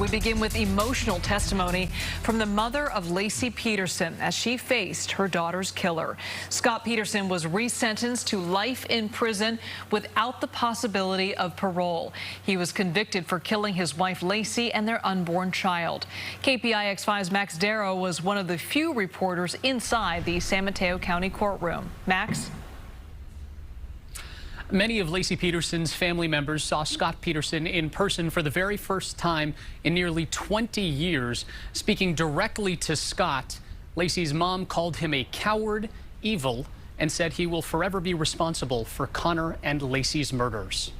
We begin with emotional testimony from the mother of Laci Peterson as she faced her daughter's killer. Scott Peterson was resentenced to life in prison without the possibility of parole. He was convicted for killing his wife Laci and their unborn child. KPIX 5's Max Darrow was one of the few reporters inside the San Mateo County courtroom. Max? Many of Laci Peterson's family members saw Scott Peterson in person for the very first time in nearly 20 years. Speaking directly to Scott, Laci's mom called him a coward, evil, and said he will forever be responsible for Connor and Laci's murders.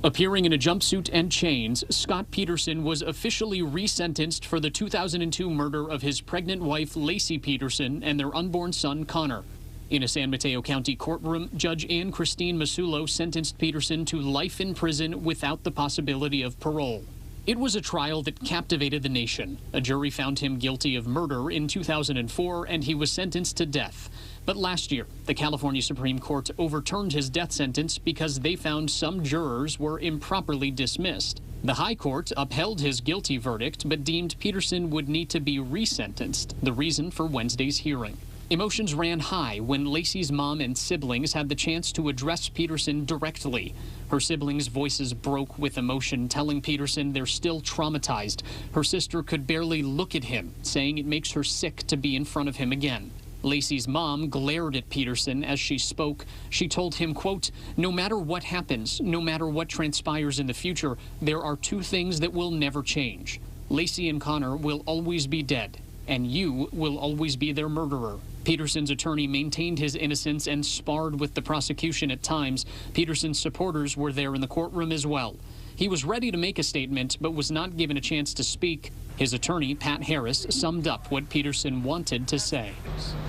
Appearing in a jumpsuit and chains, Scott Peterson was officially resentenced for the 2002 murder of his pregnant wife Laci Peterson and their unborn son Connor. In a San Mateo County courtroom, Judge Ann Christine Masulo sentenced Peterson to life in prison without the possibility of parole. It was a trial that captivated the nation. A jury found him guilty of murder in 2004, and he was sentenced to death. But last year, the California Supreme Court overturned his death sentence because they found some jurors were improperly dismissed. The High Court upheld his guilty verdict, but deemed Peterson would need to be resentenced, the reason for Wednesday's hearing. Emotions ran high when Laci's mom and siblings had the chance to address Peterson directly. Her siblings' voices broke with emotion, telling Peterson they're still traumatized. Her sister could barely look at him, saying it makes her sick to be in front of him again. Laci's mom glared at Peterson as she spoke. She told him, quote, "No matter what happens, no matter what transpires in the future, there are two things that will never change. Laci and Connor will always be dead, and you will always be their murderer." Peterson's attorney maintained his innocence and sparred with the prosecution at times. Peterson's supporters were there in the courtroom as well. He was ready to make a statement, but was not given a chance to speak. His attorney, Pat Harris, summed up what Peterson wanted to say.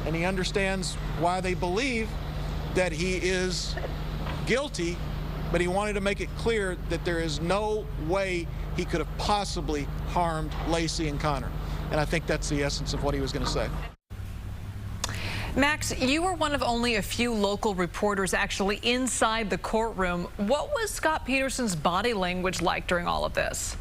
And he understands why they believe that he is guilty, but he wanted to make it clear that there is no way he could have possibly harmed Laci and Connor. And I think that's the essence of what he was going to say. Max, you were one of only a few local reporters actually inside the courtroom. What was Scott Peterson's body language like during all of this?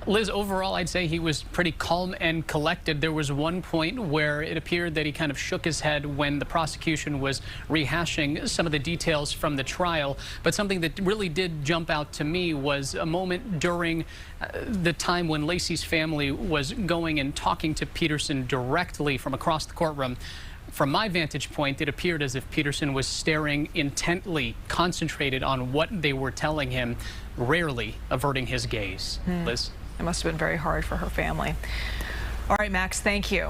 Liz, overall, I'd say he was pretty calm and collected. There was one point where it appeared that he kind of shook his head when the prosecution was rehashing some of the details from the trial. But something that really did jump out to me was a moment during the time when Laci's family was going and talking to Peterson directly from across the courtroom. From my vantage point, it appeared as if Peterson was staring intently, concentrated on what they were telling him, rarely averting his gaze. Liz? It must have been very hard for her family. All right, Max, thank you.